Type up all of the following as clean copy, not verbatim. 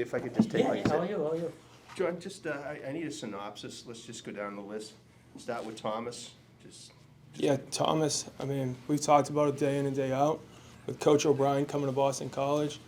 if I could just take my How are you? John, just, I need a synopsis. Let's just go down the list. Start with Thomas. Yeah, Thomas, I mean, we've talked about it day in and day out. With Coach O'Brien coming to Boston College,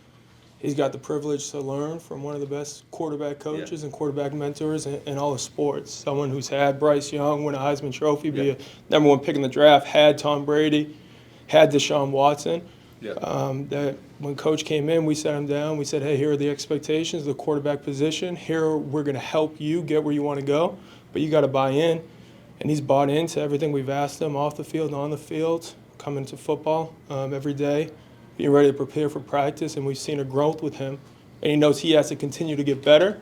he's got the privilege to learn from one of the best quarterback coaches and quarterback mentors in all of sports. Someone who's had Bryce Young win a Heisman Trophy, be a #1 pick in the draft, had Tom Brady, had Deshaun Watson. That when Coach came in, we sat him down. We said, hey, here are the expectations of the quarterback position. Here, we're going to help you get where you want to go, but you got to buy in. And he's bought into everything we've asked him off the field and on the field, coming to football every day, being ready to prepare for practice, and we've seen a growth with him. And he knows he has to continue to get better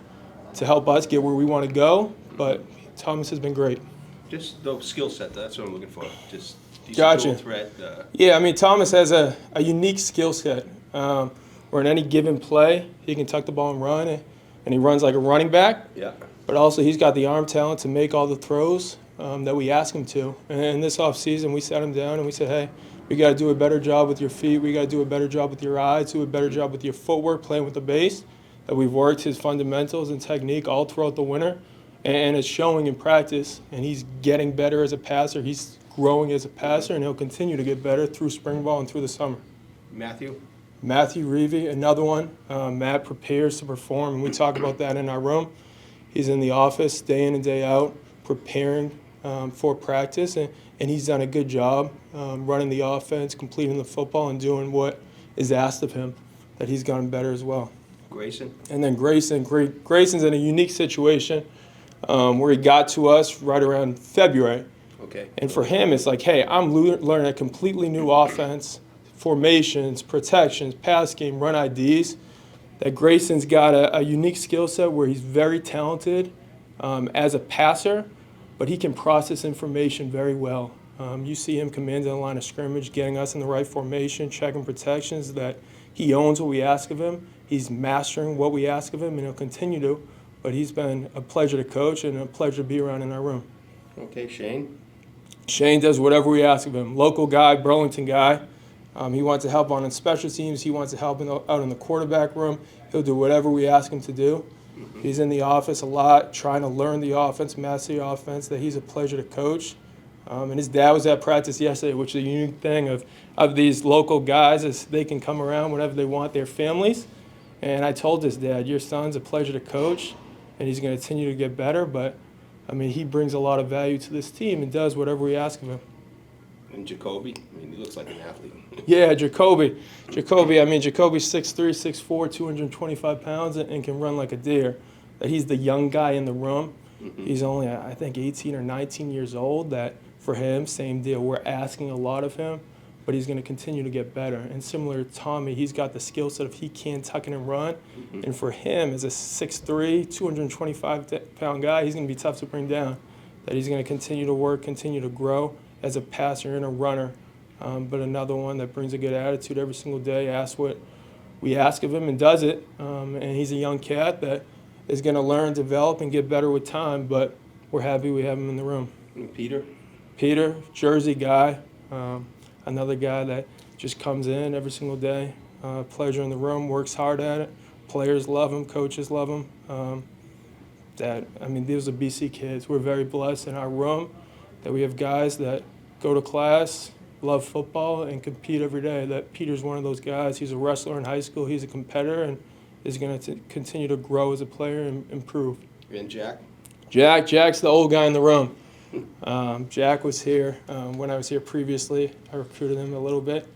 to help us get where we want to go, but Thomas has been great. Just the skill set, that's what I'm looking for. Just Gotcha. dual threat. Yeah, I mean, Thomas has a unique skill set. Where in any given play, he can tuck the ball and run, and he runs like a running back. Yeah. But also he's got the arm talent to make all the throws that we ask him to. And this offseason, we sat him down and we said, hey, we got to do a better job with your feet. We got to do a better job with your eyes, do a better job with your footwork, playing with the base. That we've worked his fundamentals and technique all throughout the winter. And it's showing in practice. And he's getting better as a passer. He's growing as a passer, and he'll continue to get better through spring ball and through the summer. Matthew Reevy, another one. Matt prepares to perform, and we talk about that in our room. He's in the office day in and day out, preparing for practice, and he's done a good job running the offense, completing the football, and doing what is asked of him, that he's gotten better as well. Grayson. And then Grayson's in a unique situation where he got to us right around February. Okay. And for him, it's like, hey, I'm learning a completely new offense, formations, protections, pass game, run IDs. That Grayson's got a unique skill set where he's very talented as a passer, but he can process information very well. You see him commanding the line of scrimmage, getting us in the right formation, checking protections, that he owns what we ask of him. He's mastering what we ask of him, and he'll continue to. But he's been a pleasure to coach and a pleasure to be around in our room. Okay, Shane. Shane does whatever we ask of him. Local guy, Burlington guy. He wants to help on special teams. He wants to help out in the quarterback room. He'll do whatever we ask him to do. He's in the office a lot, trying to learn the offense, master the offense, that he's a pleasure to coach. And his dad was at practice yesterday, which is a unique thing of these local guys, is they can come around whenever they want, their families. And I told his dad, your son's a pleasure to coach, and he's going to continue to get better. But, I mean, he brings a lot of value to this team and does whatever we ask of him. And Jacobe. I mean, he looks like an athlete. Yeah, Jacobe's 6'3", 6'4", 225 pounds, and can run like a deer. That he's the young guy in the room. He's only, I think, 18 or 19 years old. That for him, same deal. We're asking a lot of him, but he's going to continue to get better. And similar to Tommy, he's got the skill set of he can tuck it and run. And for him, as a 6'3", 225-pound guy, he's going to be tough to bring down. That he's going to continue to work, continue to grow as a passer and a runner. But another one that brings a good attitude every single day, asks what we ask of him and does it. And he's a young cat that is going to learn, develop, and get better with time. But we're happy we have him in the room. And Peter, Jersey guy, another guy that just comes in every single day, pleasure in the room, works hard at it. Players love him, coaches love him. These are BC kids. We're very blessed in our room that we have guys that go to class, love football, and compete every day. That Peter's one of those guys. He's a wrestler in high school. He's a competitor and is going to continue to grow as a player and improve. and Jack. Jack's the old guy in the room. Jack was here when I was here previously. I recruited him a little bit.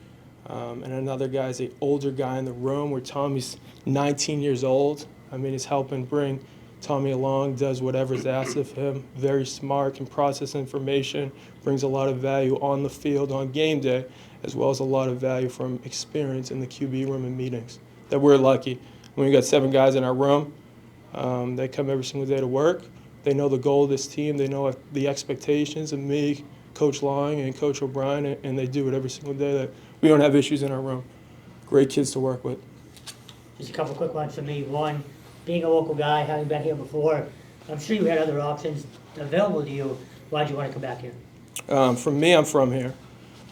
And another guy's the older guy in the room, where Tommy's 19 years old. I mean, he's helping bring Tommy along, does whatever's asked of him. Very smart, can process information, brings a lot of value on the field on game day, as well as a lot of value from experience in the QB room and meetings. That we're lucky. When we got 7 guys in our room, they come every single day to work. They know the goal of this team. They know the expectations of me, Coach Long, and Coach O'Brien, and they do it every single day. That we don't have issues in our room. Great kids to work with. Just a couple quick ones for me. One, being a local guy, having been here before, I'm sure you had other options available to you. Why'd you want to come back here? For me, I'm from here.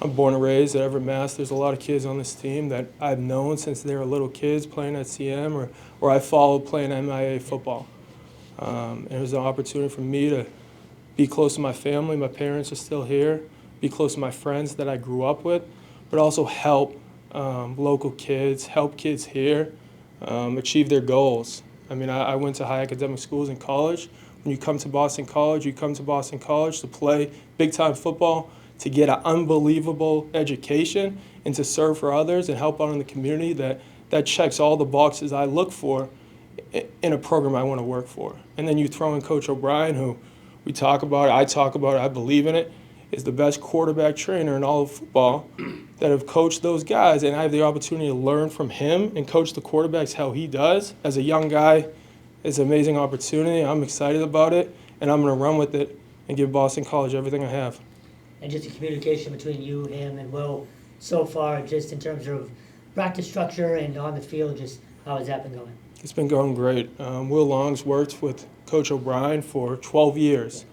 I'm born and raised at Everett, Mass. There's a lot of kids on this team that I've known since they were little kids playing at CM or I followed playing MIA football. And it was an opportunity for me to be close to my family. My parents are still here. Be close to my friends that I grew up with, but also help local kids, help kids here achieve their goals. I mean, I went to high academic schools in college. When you come to Boston College, you come to Boston College to play big-time football, to get an unbelievable education, and to serve for others and help out in the community. That checks all the boxes I look for in a program I want to work for. And then you throw in Coach O'Brien, who we talk about, I believe in it, is the best quarterback trainer in all of football that have coached those guys. And I have the opportunity to learn from him and coach the quarterbacks how he does. As a young guy, it's an amazing opportunity. I'm excited about it, and I'm going to run with it and give Boston College everything I have. And just the communication between you, him, and Will so far, just in terms of practice structure and on the field, just how has that been going? It's been going great. Will Long's worked with Coach O'Brien for 12 years.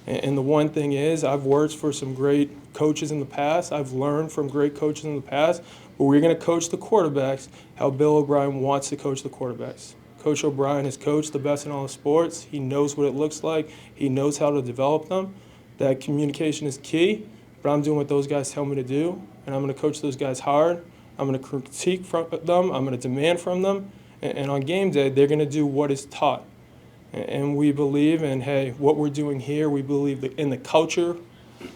And the one thing is, I've worked for some great coaches in the past. I've learned from great coaches in the past. But we're going to coach the quarterbacks how Bill O'Brien wants to coach the quarterbacks. Coach O'Brien has coached the best in all the sports. He knows what it looks like. He knows how to develop them. That communication is key. But I'm doing what those guys tell me to do. And I'm going to coach those guys hard. I'm going to critique from them. I'm going to demand from them. And on game day, they're going to do what is taught. And we believe in, hey, what we're doing here, we believe in the culture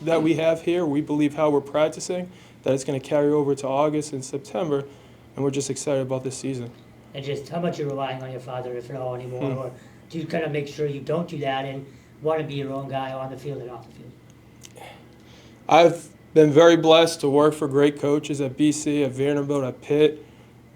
that we have here. We believe how we're practicing, that it's going to carry over to August and September, and we're just excited about this season. And just how much you're relying on your father, if at all, anymore, or do you kind of make sure you don't do that and want to be your own guy on the field and off the field? I've been very blessed to work for great coaches at BC, at Vanderbilt, at Pitt,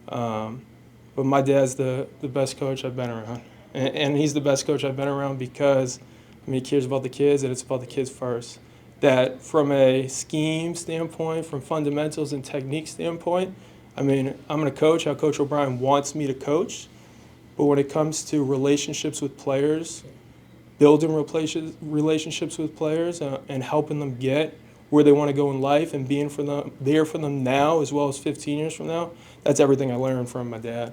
but my dad's the best coach I've been around. And he's the best coach I've been around because, I mean, he cares about the kids, and it's about the kids first. That from a scheme standpoint, from fundamentals and technique standpoint, I mean, I'm going to coach how Coach O'Brien wants me to coach. But when it comes to relationships with players, building relationships with players and helping them get where they want to go in life and being there for them now as well as 15 years from now, that's everything I learned from my dad.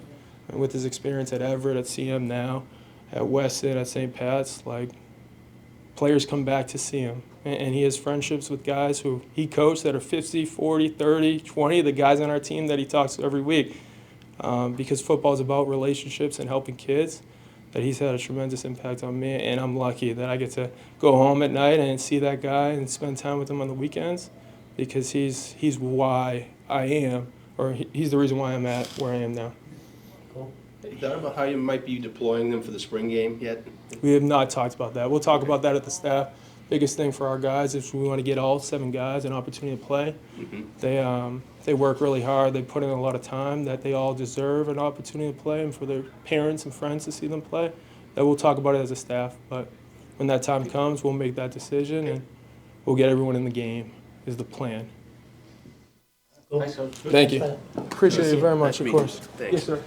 And with his experience at Everett, at CM now, at Weston, at St. Pat's, like, players come back to see him. And he has friendships with guys who he coached that are 50, 40, 30, 20, the guys on our team that he talks to every week. Because football is about relationships and helping kids, that he's had a tremendous impact on me. And I'm lucky that I get to go home at night and see that guy and spend time with him on the weekends, because he's why I am, or he's the reason why I'm at where I am now. Have you thought about how you might be deploying them for the spring game yet? We have not talked about that. We'll talk about that at the staff. Biggest thing for our guys is we want to get all 7 guys an opportunity to play. They work really hard. They put in a lot of time, that they all deserve an opportunity to play, and for their parents and friends to see them play. That we'll talk about it as a staff. But when that time comes, we'll make that decision, and we'll get everyone in the game is the plan. Cool. Thanks, Coach. Thank you. Appreciate it very much, of course. Thanks. Yes, sir.